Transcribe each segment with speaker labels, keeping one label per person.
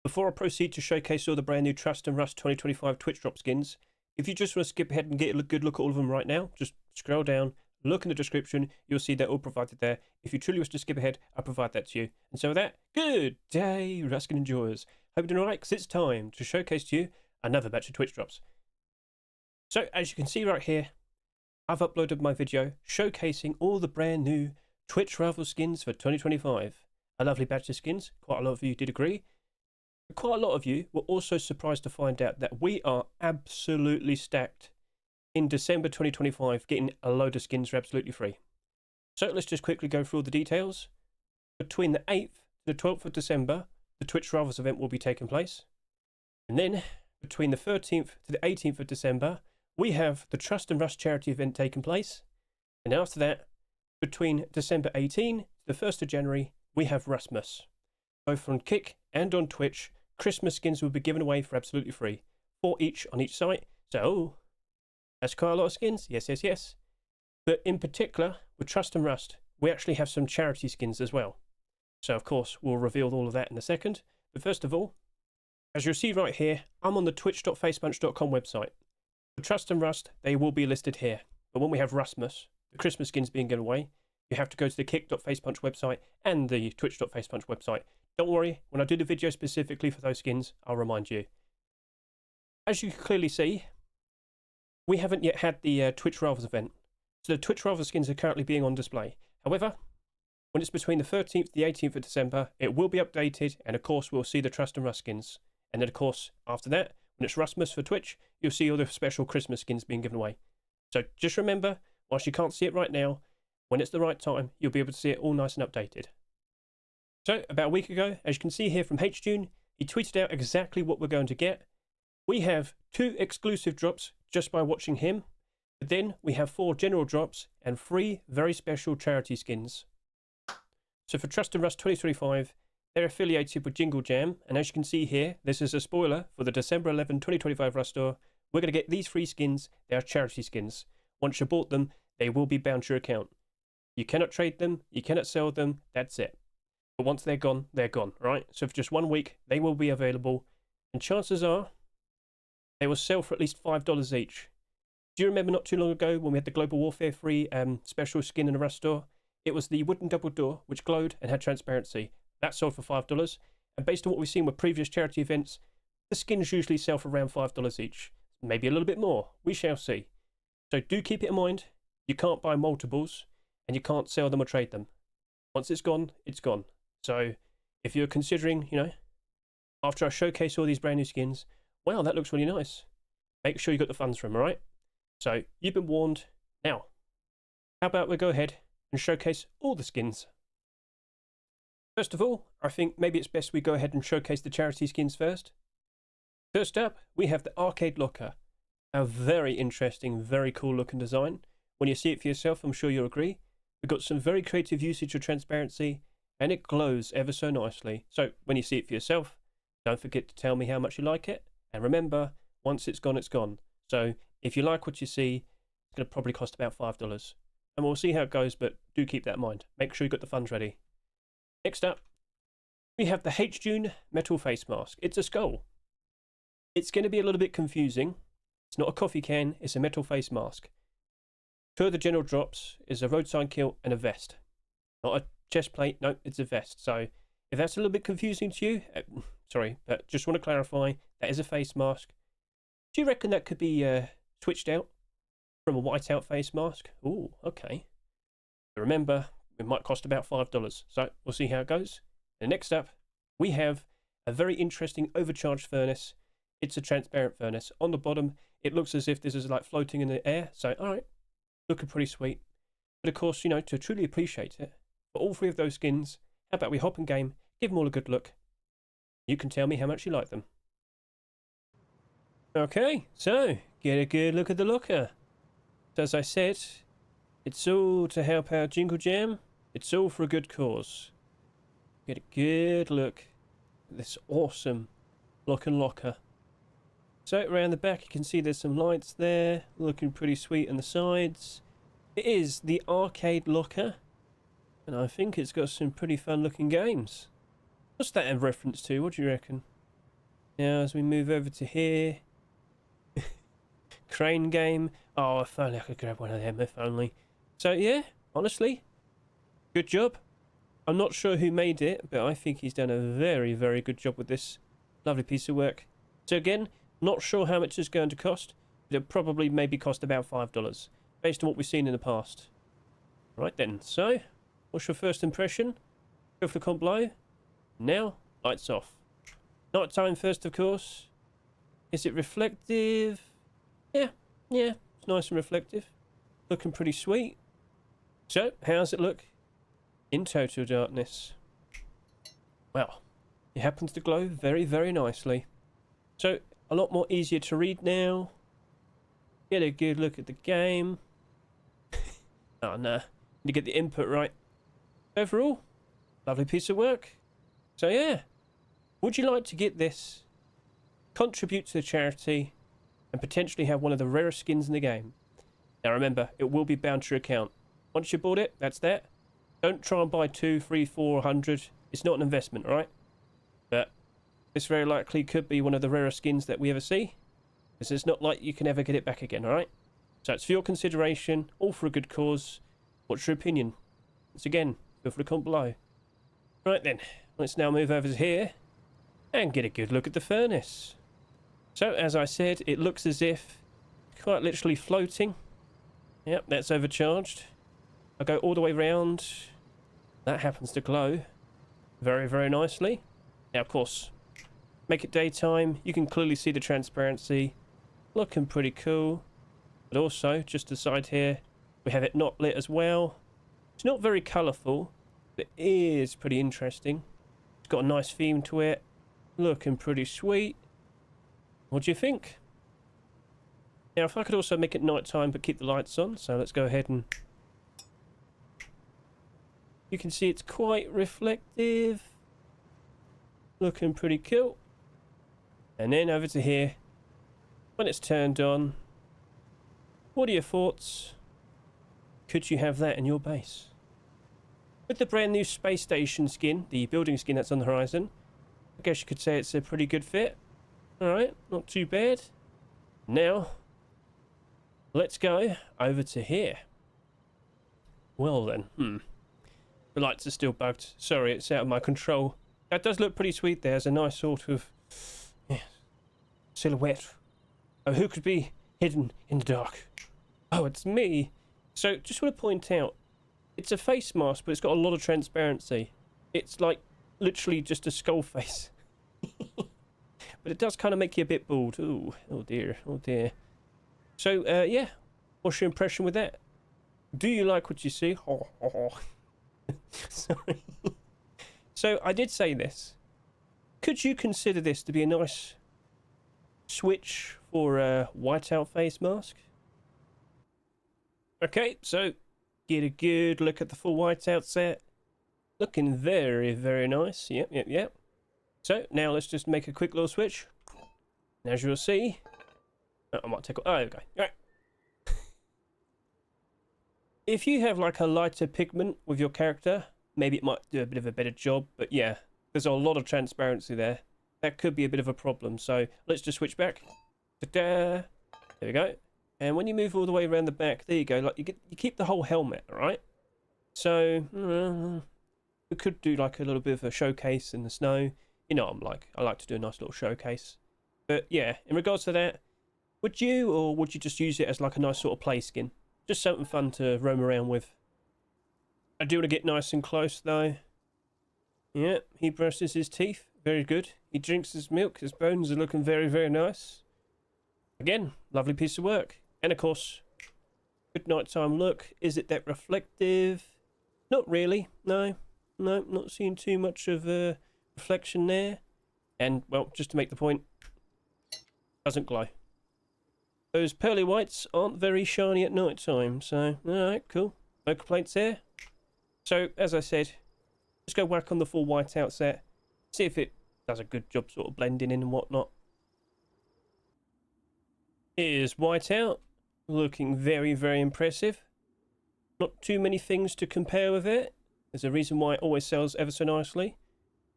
Speaker 1: Before I proceed to showcase all the brand new Trust and Rust 2025 Twitch drop skins, if you just want to skip ahead and get a good look at all of them right now, just scroll down, look in the description, you'll see they're all provided there. If you truly wish to skip ahead, I'll provide that to you. And so with that, good day, Ruskin enjoyers. Hope you're doing alright, because it's time to showcase to you another batch of Twitch drops. So, as you can see right here, I've uploaded my video showcasing all the brand new Twitch rival skins for 2025. A lovely batch of skins, quite a lot of you did agree. Quite a lot of you were also surprised to find out that we are absolutely stacked in December 2025, getting a load of skins for absolutely free. So let's just quickly go through all the details. Between the 8th to the 12th of December, the Twitch Rivals event will be taking place. And then between the 13th to the 18th of December, we have the Trust and Rust charity event taking place. And after that, between December 18 to the 1st of January, we have Rustmas. Both on Kick and on Twitch, Christmas skins will be given away for absolutely free. 4 each on each site. So, that's quite a lot of skins. Yes, yes, yes. But in particular, with Trust and Rust, we actually have some charity skins as well. So, of course, we'll reveal all of that in a second. But first of all, as you'll see right here, I'm on the twitch.facepunch.com website. For Trust and Rust, they will be listed here. But when we have Rustmas, the Christmas skins being given away, you have to go to the kick.facepunch website and the twitch.facepunch website. Don't worry, when I do the video specifically for those skins, I'll remind you. As you can clearly see, we haven't yet had the Twitch Rivals event. So the Twitch Rivals skins are currently being on display. However, when it's between the 13th to the 18th of December, it will be updated, and of course we'll see the Trust and Rust skins. And then of course, after that, when it's Rustmas for Twitch, you'll see all the special Christmas skins being given away. So just remember, whilst you can't see it right now, when it's the right time, you'll be able to see it all nice and updated. So, about a week ago, as you can see here from hJune, he tweeted out exactly what we're going to get. We have 2 exclusive drops just by watching him. But then we have 4 general drops and 3 very special charity skins. So for Trust and Rust 2025, they're affiliated with Jingle Jam. And as you can see here, this is a spoiler for the December 11, 2025 Rust store. We're going to get these 3 skins. They are charity skins. Once you bought them, they will be bound to your account. You cannot trade them. You cannot sell them. That's it. But once they're gone, right? So for just 1 week, they will be available. And chances are, they will sell for at least $5 each. Do you remember not too long ago when we had the Global Warfare 3 special skin in the Rust store? It was the wooden double door, which glowed and had transparency. That sold for $5. And based on what we've seen with previous charity events, the skins usually sell for around $5 each. Maybe a little bit more. We shall see. So do keep it in mind. You can't buy multiples, and you can't sell them or trade them. Once it's gone, it's gone. So, if you're considering, after I showcase all these brand new skins, wow, that looks really nice. Make sure you got the funds from, alright? So, you've been warned. Now, how about we go ahead and showcase all the skins? First of all, I think maybe it's best we go ahead and showcase the charity skins first. First up, we have the Arcade Locker. A very interesting, very cool looking design. When you see it for yourself, I'm sure you'll agree. We've got some very creative usage of transparency, and it glows ever so nicely. So when you see it for yourself, don't forget to tell me how much you like it. And remember, once it's gone, it's gone. So if you like what you see, it's going to probably cost about $5. And we'll see how it goes, but do keep that in mind. Make sure you've got the funds ready. Next up, we have the hJune metal face mask. It's a skull. It's going to be a little bit confusing. It's not a coffee can, it's a metal face mask. 2 of the general drops is a road sign kilt and a vest. Not a chest plate, no, it's a vest. So if that's a little bit confusing to you, sorry, but just want to clarify, that is a face mask. Do you reckon that could be switched out from a whiteout face mask? Ooh, okay. But remember, it might cost about $5. So we'll see how it goes. And next up, we have a very interesting overcharged furnace. It's a transparent furnace. On the bottom, it looks as if this is like floating in the air. So, alright, looking pretty sweet. But of course, to truly appreciate it, for all 3 of those skins, how about we hop in game, give them all a good look. You can tell me how much you like them. Okay, so, get a good look at the locker. So as I said, it's all to help out Jingle Jam. It's all for a good cause. Get a good look at this awesome looking locker. So around the back you can see there's some lights there, looking pretty sweet on the sides. It is the Arcade Locker. And I think it's got some pretty fun looking games. What's that in reference to? What do you reckon? Now as we move over to here, crane game. Oh, if only I could grab one of them, if only. So yeah, honestly, good job. I'm not sure who made it, but I think he's done a very, very good job with this lovely piece of work. So again, not sure how much it's going to cost, but it'll probably maybe cost about $5, based on what we've seen in the past. Right then, so, what's your first impression? Go for the comp below. Now, lights off. Night time first, of course. Is it reflective? Yeah, it's nice and reflective. Looking pretty sweet. So, how's it look in total darkness? Well, it happens to glow very, very nicely. So, a lot more easier to read now. Get a good look at the game. Oh, no. Need to get the input right. Overall, lovely piece of work. So, yeah. Would you like to get this, contribute to the charity, and potentially have one of the rarest skins in the game? Now, remember, it will be bound to your account. Once you bought it, that's that. Don't try and buy 2, 3, 400. It's not an investment, right? But this very likely could be one of the rarest skins that we ever see, because it's not like you can ever get it back again, alright? So it's for your consideration, all for a good cause. What's your opinion? Once again, feel free to comment below. Right then, let's now move over to here and get a good look at the furnace. So, as I said, it looks as if quite literally floating. Yep, that's overcharged. I go all the way round. That happens to glow very, very nicely. Now, of course, make it daytime. You can clearly see the transparency. Looking pretty cool. But also, just aside here, we have it not lit as well. It's not very colourful, but it is pretty interesting. It's got a nice theme to it. Looking pretty sweet. What do you think? Now, if I could also make it nighttime but keep the lights on, so let's go ahead and... You can see it's quite reflective. Looking pretty cool. And then over to here. When it's turned on, what are your thoughts? Could you have that in your base? With the brand new space station skin, the building skin that's on the horizon, I guess you could say it's a pretty good fit. Alright, not too bad. Now, let's go over to here. Well then, the lights are still bugged. Sorry, it's out of my control. That does look pretty sweet there. There's a nice sort of silhouette. Oh, who could be hidden in the dark? Oh, it's me. So, just want to point out, it's a face mask, but it's got a lot of transparency. It's like literally just a skull face. But it does kind of make you a bit bald. Ooh, oh dear, oh dear. So, yeah, what's your impression with that? Do you like what you see? Sorry. So, I did say this. Could you consider this to be a nice switch for a whiteout face mask? Okay, so get a good look at the full whiteout set. Looking very, very nice. Yep. So, now let's just make a quick little switch. And as you'll see... Oh, I might take... Oh, there we go. Alright. If you have like a lighter pigment with your character, maybe it might do a bit of a better job. But yeah, there's a lot of transparency there. That could be a bit of a problem. So, let's just switch back. Ta-da! There we go. And when you move all the way around the back, there you go. Like you keep the whole helmet, alright? So, we could do like a little bit of a showcase in the snow. You know, I like to do a nice little showcase. But yeah, in regards to that, would you, or would you just use it as like a nice sort of play skin? Just something fun to roam around with. I do want to get nice and close though. Yeah, he brushes his teeth. Very good. He drinks his milk. His bones are looking very, very nice. Again, lovely piece of work. And of course, good nighttime look. Is it that reflective? Not really. No, not seeing too much of a reflection there. And, well, just to make the point, doesn't glow. Those pearly whites aren't very shiny at night time, so, alright, cool. No complaints there. So, as I said, just go whack on the full whiteout set, see if it does a good job sort of blending in and whatnot. Here's whiteout, looking very, very impressive. Not too many things to compare with it. There's a reason why it always sells ever so nicely,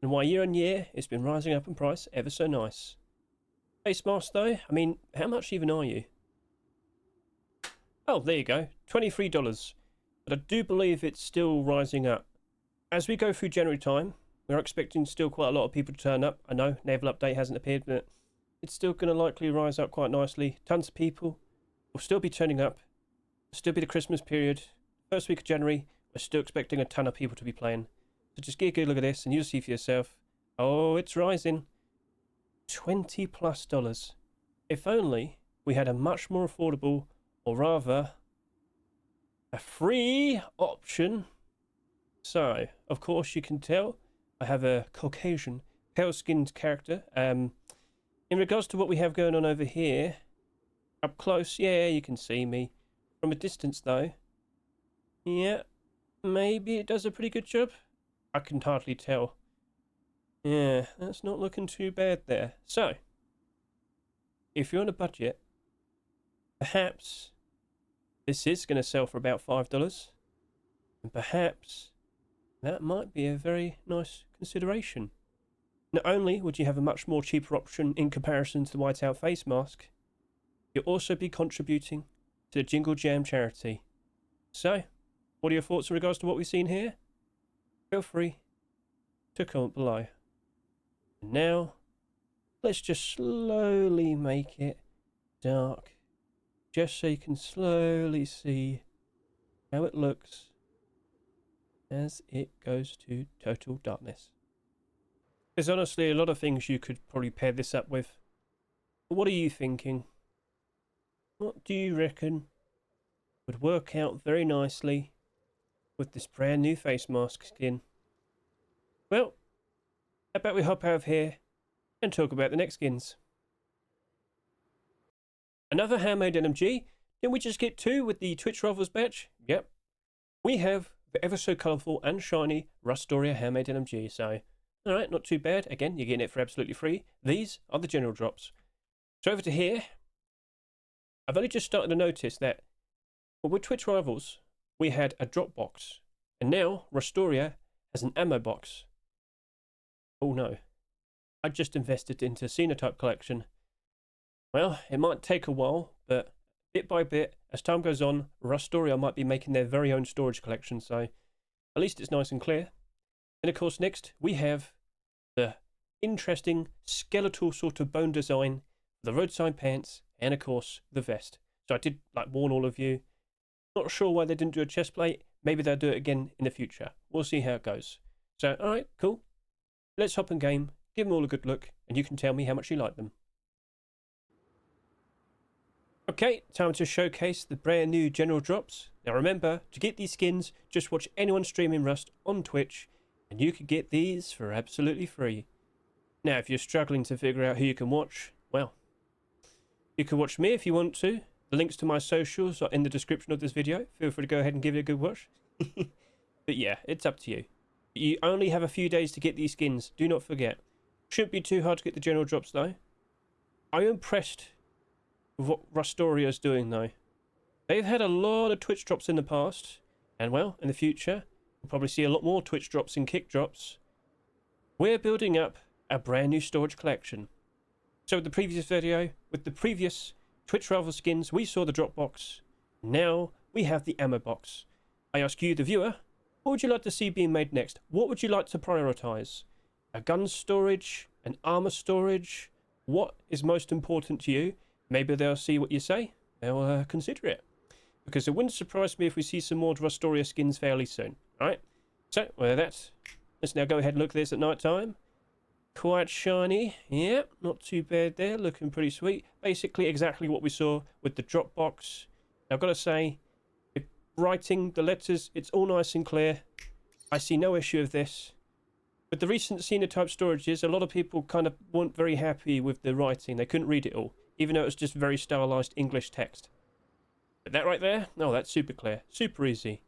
Speaker 1: and why year on year it's been rising up in price ever so nice. Face mask though, I mean, how much even are you? Oh, there you go, $23. But I do believe it's still rising up. As we go through January time, we're expecting still quite a lot of people to turn up. I know Naval Update hasn't appeared, but it's still going to likely rise up quite nicely. Tons of people will still be turning up. It'll still be the Christmas period. First week of January, we're still expecting a ton of people to be playing. So just get a good look at this and you'll see for yourself. Oh, it's rising. $20+. If only we had a much more affordable, or rather, a free option. So, of course, you can tell I have a Caucasian, pale-skinned character. In regards to what we have going on over here, up close, yeah, you can see me. From a distance, though, yeah, maybe it does a pretty good job. I can hardly tell. Yeah, that's not looking too bad there. So, if you're on a budget, perhaps this is going to sell for about $5. And perhaps that might be a very nice consideration. Not only would you have a much more cheaper option in comparison to the Whiteout face mask, you'll also be contributing to the Jingle Jam charity. So, what are your thoughts in regards to what we've seen here? Feel free to comment below. And now, let's just slowly make it dark, just so you can slowly see how it looks as it goes to total darkness. There's honestly a lot of things you could probably pair this up with. But what are you thinking? What do you reckon would work out very nicely with this brand new face mask skin? Well, how about we hop out of here and talk about the next skins? Another handmade LMG. Didn't we just get two with the Twitch Rivals batch? Yep. We have the ever so colourful and shiny Rustoria handmade LMG. So, alright, not too bad. Again, you're getting it for absolutely free. These are the general drops. So over to here, I've only just started to notice that with Twitch Rivals, we had a drop box. And now Rustoria has an ammo box. Oh no. I just invested into Xenotype collection. Well, it might take a while, but bit by bit, as time goes on, Rustoria might be making their very own storage collection, so at least it's nice and clear. And of course, next we have the interesting skeletal sort of bone design, the roadside pants, and of course the vest. So I did warn all of you. Not sure why they didn't do a chest plate. Maybe they'll do it again in the future. We'll see how it goes. So, alright, cool. Let's hop in game, give them all a good look, and you can tell me how much you like them. Okay, time to showcase the brand new general drops. Now remember, to get these skins, just watch anyone streaming Rust on Twitch, and you can get these for absolutely free. Now, if you're struggling to figure out who you can watch, well, you can watch me if you want to. The links to my socials are in the description of this video. Feel free to go ahead and give it a good watch. But yeah, it's up to you. You only have a few days to get these skins, do not forget. Shouldn't be too hard to get the general drops though. I'm impressed with what Rustoria is doing though. They've had a lot of Twitch drops in the past, and well, in the future, we'll probably see a lot more Twitch drops and kick drops. We're building up a brand new storage collection. So with the previous video, with the previous Twitch rival skins, we saw the drop box. Now we have the ammo box. I ask you, the viewer, what would you like to see being made next? What would you like to prioritize? A gun storage? An armor storage? What is most important to you? Maybe they'll see what you say. They'll consider it. Because it wouldn't surprise me if we see some more Rustoria skins fairly soon. Alright? So, well, let's now go ahead and look at this at night time. Quite shiny. Yeah, not too bad there. Looking pretty sweet. Basically exactly what we saw with the drop box. Now, I've got to say, the writing, the letters, it's all nice and clear. I see no issue with this. With the recent Xenotype storages, a lot of people kind of weren't very happy with the writing. They couldn't read it all, even though it was just very stylized English text. But that right there, oh, that's super clear. Super easy.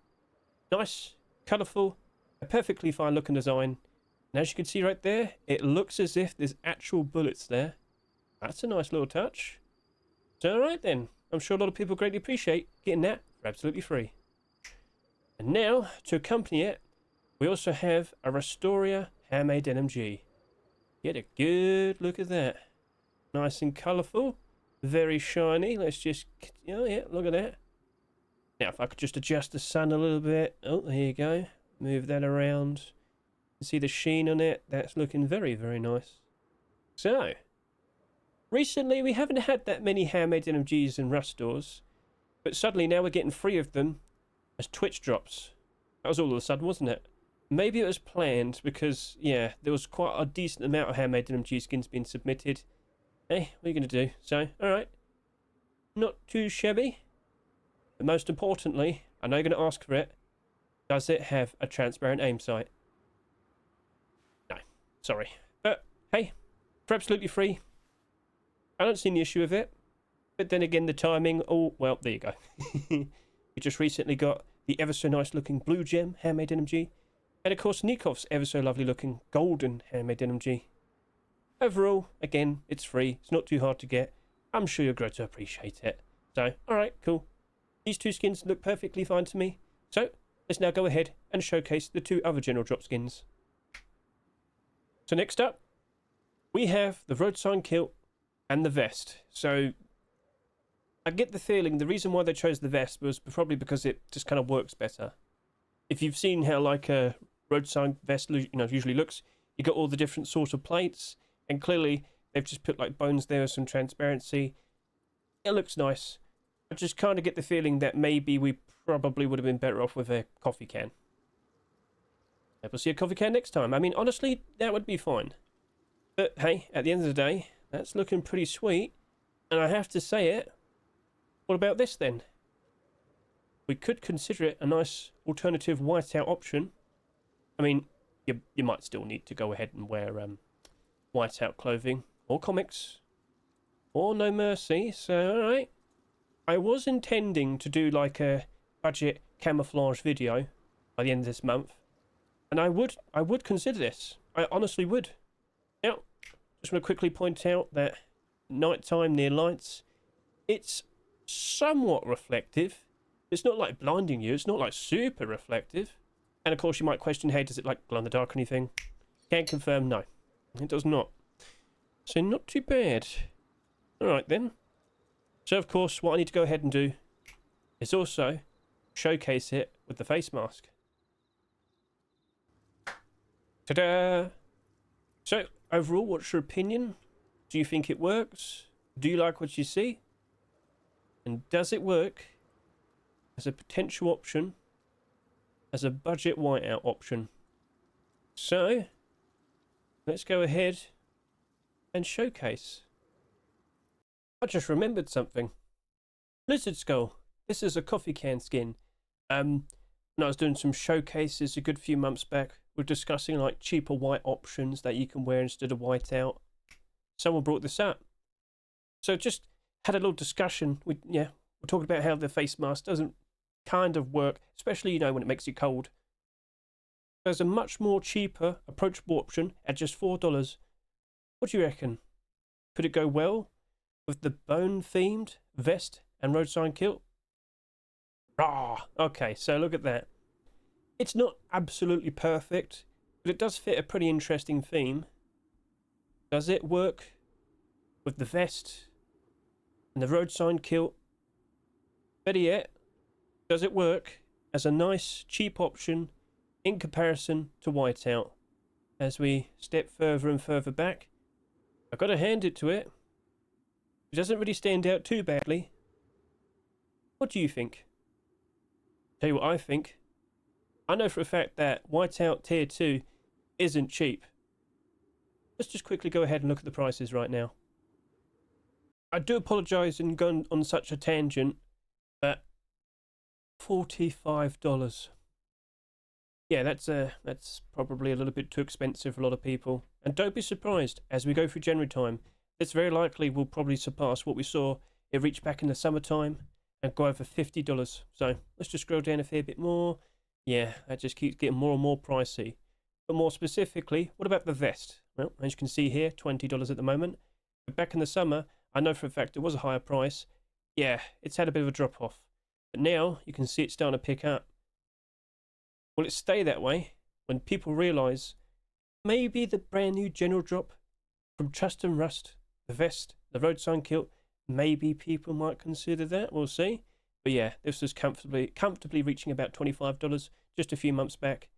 Speaker 1: Nice, colourful, a perfectly fine looking design. And as you can see right there, it looks as if there's actual bullets there. That's a nice little touch. So alright then, I'm sure a lot of people greatly appreciate getting that for absolutely free. And now, to accompany it, we also have a Rustoria handmade LMG. Get a good look at that. Nice and colourful. Very shiny. Let's just, oh yeah, look at that. Now, if I could just adjust the sun a little bit. Oh, there you go. Move that around. See the sheen on it. That's looking very, very nice. So, recently we haven't had that many handmade NMGs and Rust stores, but suddenly now we're getting 3 of them as Twitch drops. That was all of a sudden, wasn't it? Maybe it was planned because, yeah, there was quite a decent amount of handmade NMG skins being submitted. Hey, what are you going to do? So, alright. Not too shabby. But most importantly, I know you're going to ask for it. Does it have a transparent aim sight? No, sorry. But, hey, for absolutely free. I don't see any issue with it. But then again, the timing, oh, well, there you go. We just recently got the ever so nice looking blue gem handmade NMG. And of course, Nikov's ever so lovely looking golden handmade NMG. Overall, again, it's free. It's not too hard to get. I'm sure you'll grow to appreciate it. So, alright, cool. These 2 skins look perfectly fine to me. So, let's now go ahead and showcase the 2 other general drop skins. So next up, we have the road sign kilt and the vest. So, I get the feeling the reason why they chose the vest was probably because it just kind of works better. If you've seen how like a road sign vest usually looks, you got all the different sort of plates, and clearly they've just put like bones there with some transparency. It looks nice. I just kind of get the feeling that maybe we probably would have been better off with a coffee can. We'll see a coffee can next time. I mean, honestly, that would be fine. But hey, at the end of the day, that's looking pretty sweet. And I have to say it. What about this then? We could consider it a nice alternative whiteout option. I mean, you might still need to go ahead and wear whiteout clothing or comics or No Mercy. So, alright. I was intending to do like a budget camouflage video by the end of this month. And I would consider this. I honestly would. Now, just want to quickly point out that nighttime near lights, it's somewhat reflective. It's not like blinding you. It's not like super reflective. And of course you might question, hey, does it like glow in the dark or anything? Can confirm, no. It does not. So not too bad. Alright then. So of course what I need to go ahead and do is also showcase it with the face mask. Ta-da! So overall, what's your opinion? Do you think it works? Do you like what you see? And does it work as a potential option, as a budget whiteout option? So, let's go ahead and showcase. I just remembered something. Lizard Skull. This is a coffee can skin. When I was doing some showcases a good few months back, we're discussing like cheaper white options that you can wear instead of whiteout. Someone brought this up. So just had a little discussion. We're talking about how the face mask doesn't kind of work, especially, when it makes you cold. There's a much more cheaper, approachable option at just $4. What do you reckon? Could it go well with the bone-themed vest and road sign kilt? Ah, okay, so look at that. It's not absolutely perfect, but it does fit a pretty interesting theme. Does it work with the vest and the road sign kilt? Better yet, does it work as a nice, cheap option in comparison to whiteout? As we step further and further back, I've got to hand it to it. It doesn't really stand out too badly. What do you think? Tell you what I think. I know for a fact that whiteout tier 2 isn't cheap. Let's just quickly go ahead and look at the prices right now. I do apologise in going on such a tangent, but $45. Yeah, that's probably a little bit too expensive for a lot of people. And don't be surprised, as we go through January time, this very likely will probably surpass what we saw it reach back in the summertime and go over $50. So let's just scroll down a fair bit more. Yeah, that just keeps getting more and more pricey. But more specifically, what about the vest? Well, as you can see here, $20 at the moment. But back in the summer, I know for a fact it was a higher price. Yeah, it's had a bit of a drop off. But now you can see it's starting to pick up. Will it stay that way when people realise maybe the brand new general drop from Trust and Rust, the vest, The road sign kilt, maybe people might consider that. We'll see. But yeah, this was comfortably reaching about $25 just a few months back.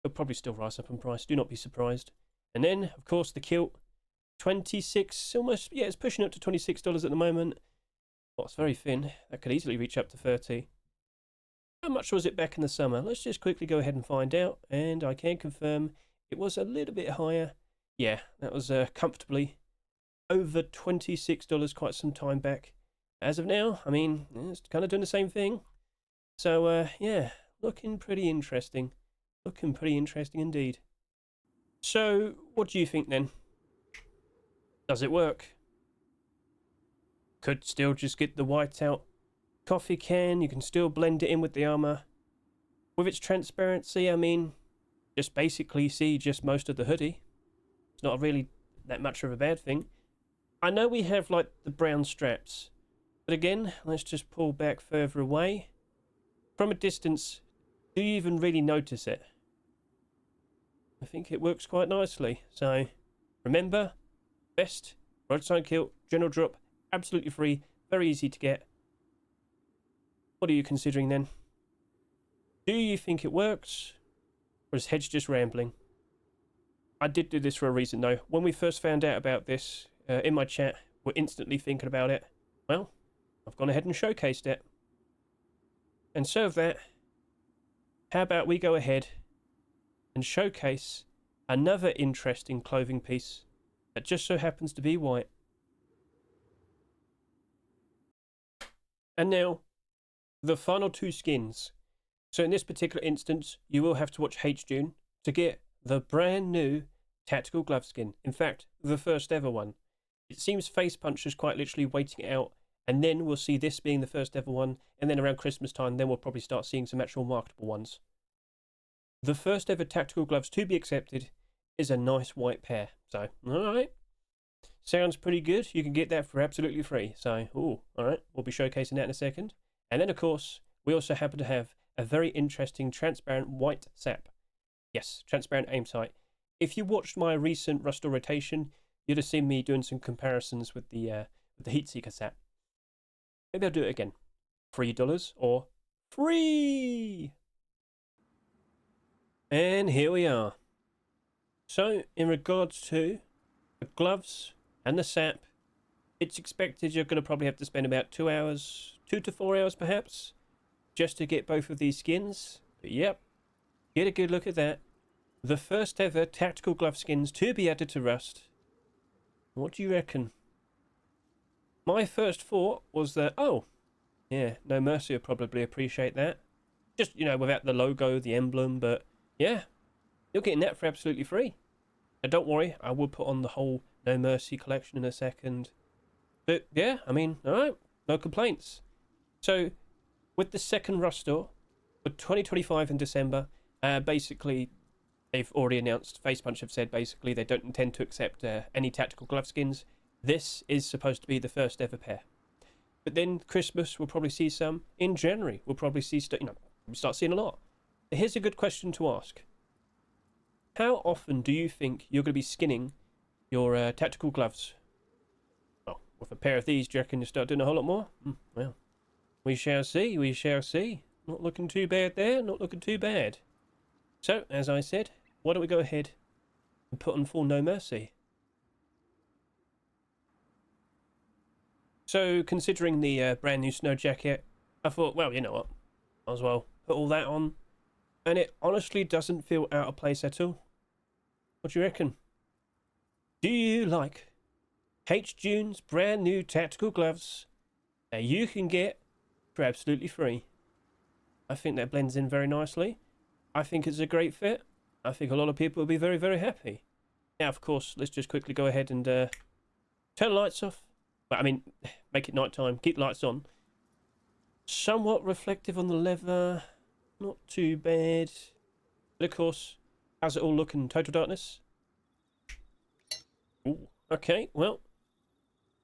Speaker 1: It'll probably still rise up in price. Do not be surprised. And then, of course, the kilt, 26, almost, yeah, it's pushing up to $26 at the moment. Well, it's very thin. That could easily reach up to 30. How much was it back in the summer? Let's just quickly go ahead and find out. And I can confirm it was a little bit higher. Yeah, that was comfortably over $26 quite some time back. As of now, I mean, it's kind of doing the same thing. So, yeah, looking pretty interesting. Looking pretty interesting indeed. So, what do you think then? Does it work? Could still just get the Whiteout Coffeecan. You can still blend it in with the armor. With its transparency, I mean, just basically see just most of the hoodie. It's not really that much of a bad thing. I know we have like the brown straps, but again, let's just pull back further away. From a distance, do you even really notice it? I think it works quite nicely. So remember, vest, roadside kilt, general drop, absolutely free, very easy to get. What are you considering then? Do you think it works? Or is Hedge just rambling? I did do this for a reason though. When we first found out about this, in my chat, we're instantly thinking about it. Well, I've gone ahead and showcased it. And so of that, how about we go ahead and showcase another interesting clothing piece that just so happens to be white. And now, the final two skins. So in this particular instance, you will have to watch hJune to get the brand new tactical glove skin. In fact, the first ever one. It seems Face Puncher's quite literally waiting it out, and then we'll see this being the first ever one, and then around Christmas time, then we'll probably start seeing some actual marketable ones. The first ever tactical gloves to be accepted is a nice white pair. So, alright. Sounds pretty good. You can get that for absolutely free. So, ooh, alright. We'll be showcasing that in a second. And then, of course, we also happen to have a very interesting transparent white SAP. Yes, transparent aim sight. If you watched my recent Rustmas rotation, you'd have seen me doing some comparisons with the Heat Seeker SAP. Maybe I'll do it again. $3 or free! And here we are. So, in regards to the gloves and the SAP, it's expected you're going to probably have to spend about 2 hours, 2 to 4 hours perhaps, just to get both of these skins. But yep, get a good look at that. The first ever tactical glove skins to be added to Rust. What do you reckon? My first thought was that, oh, yeah, No Mercy would probably appreciate that. Just, you know, without the logo, the emblem, but yeah, you're getting that for absolutely free. And don't worry, I will put on the whole No Mercy collection in a second. But yeah, I mean, alright, no complaints. So, with the second Rustmas, for 2025 in December, basically, they've already announced, Face Punch have said basically they don't intend to accept any tactical glove skins. This is supposed to be the first ever pair. But then Christmas, we'll probably see some. In January, we'll probably see, start seeing a lot. Here's a good question to ask. How often do you think you're going to be skinning your tactical gloves? Well, with a pair of these, do you reckon you'll start doing a whole lot more? Well, we shall see, we shall see. Not looking too bad there, not looking too bad. So, as I said, why don't we go ahead and put on full No Mercy. So, considering the brand new snow jacket, I thought, well, you know what, might as well put all that on. And it honestly doesn't feel out of place at all. What do you reckon? Do you like hJune's brand new tactical gloves that you can get for absolutely free? I think that blends in very nicely. I think it's a great fit. I think a lot of people will be very, very happy. Now, of course, let's just quickly go ahead and turn the lights off. Well, I mean, make it nighttime. Keep lights on. Somewhat reflective on the leather. Not too bad. But of course, how's it all look in total darkness? Ooh, okay, well,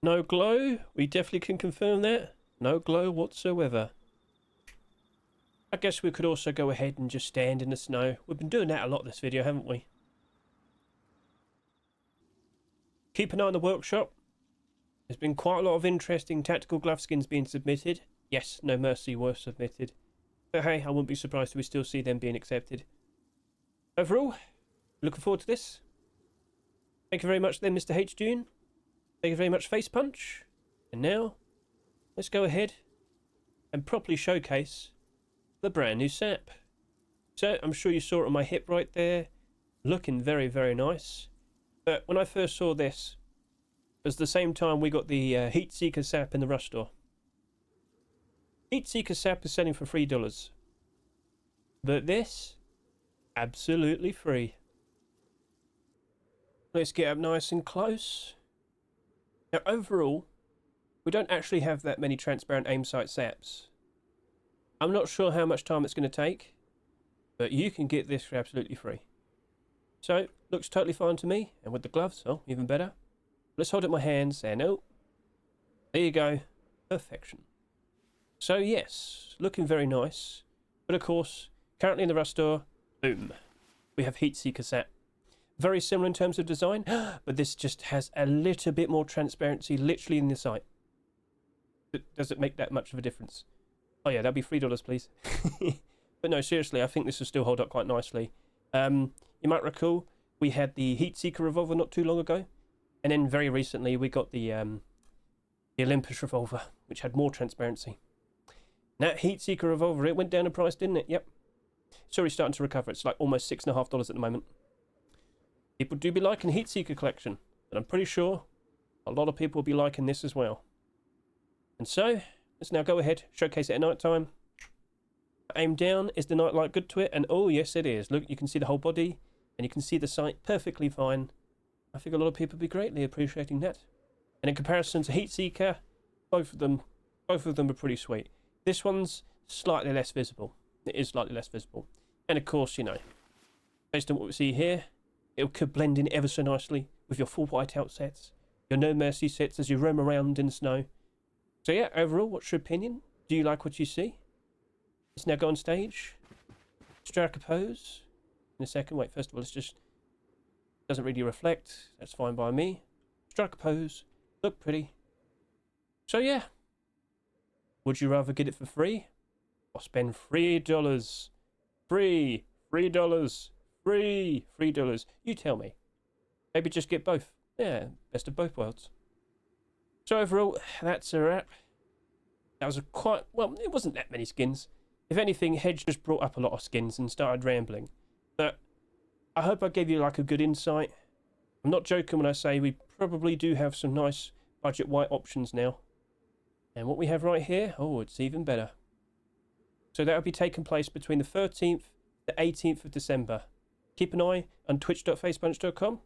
Speaker 1: no glow. We definitely can confirm that. No glow whatsoever. I guess we could also go ahead and just stand in the snow. We've been doing that a lot this video, haven't we? Keep an eye on the workshop. There's been quite a lot of interesting tactical glove skins being submitted. Yes, No Mercy were submitted. But hey, I wouldn't be surprised if we still see them being accepted. Overall, looking forward to this. Thank you very much then, Mr. hJune. Thank you very much, Face Punch. And now, let's go ahead and properly showcase the brand new SAP. So, I'm sure you saw it on my hip right there. Looking very, very nice. But when I first saw this, it was the same time we got the Heat Seeker SAP in the Rust store. Heat Seeker SAP is selling for $3. But this, absolutely free. Let's get up nice and close. Now overall, we don't actually have that many transparent aim sight SAPs. I'm not sure how much time it's going to take, but you can get this for absolutely free. So, looks totally fine to me, and with the gloves, oh, even better. Let's hold up my hands, and oh, there you go, perfection. So yes, looking very nice, but of course, currently in the Rust store, boom, we have Heat Seeker SAP. Very similar in terms of design, but this just has a little bit more transparency literally in the sight. Does it make that much of a difference? Oh yeah, that'd be $3, please. But no, seriously, I think this will still hold up quite nicely. You might recall, we had the Heat Seeker revolver not too long ago, and then very recently we got the Olympus revolver, which had more transparency. That Heat Seeker revolver, it went down in price, didn't it? Yep. It's already starting to recover. It's like almost $6.50 at the moment. People do be liking Heat Seeker collection, and I'm pretty sure a lot of people will be liking this as well. And so, let's now go ahead, showcase it at night time. Aim down, is the night light good to it? And oh yes it is. Look, you can see the whole body, and you can see the sight perfectly fine. I think a lot of people will be greatly appreciating that. And in comparison to Heat Seeker, both of them are pretty sweet. This one's slightly less visible. It is slightly less visible. And of course, you know, based on what we see here, it could blend in ever so nicely with your full Whiteout sets, your No Mercy sets as you roam around in the snow. So yeah, overall, what's your opinion? Do you like what you see? Let's now go on stage, strike a pose. In a second, wait, first of all, it's just, doesn't really reflect, that's fine by me. Strike a pose, look pretty. So yeah, would you rather get it for free, or spend $3? $3, $3. You tell me. Maybe just get both. Yeah, best of both worlds. So overall, that's a wrap. That was well, it wasn't that many skins. If anything, Hedge just brought up a lot of skins and started rambling. But I hope I gave you like a good insight. I'm not joking when I say we probably do have some nice budget white options now. And what we have right here, oh, it's even better. So that will be taking place between the 13th to 18th of December. Keep an eye on twitch.facepunch.com.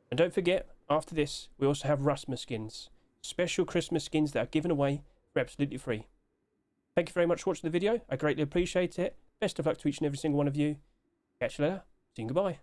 Speaker 1: And don't forget, after this, we also have Rustmas skins. Special Christmas skins that are given away for absolutely free. Thank you very much for watching the video. I greatly appreciate it. Best of luck to each and every single one of you. Catch you later. See you, goodbye.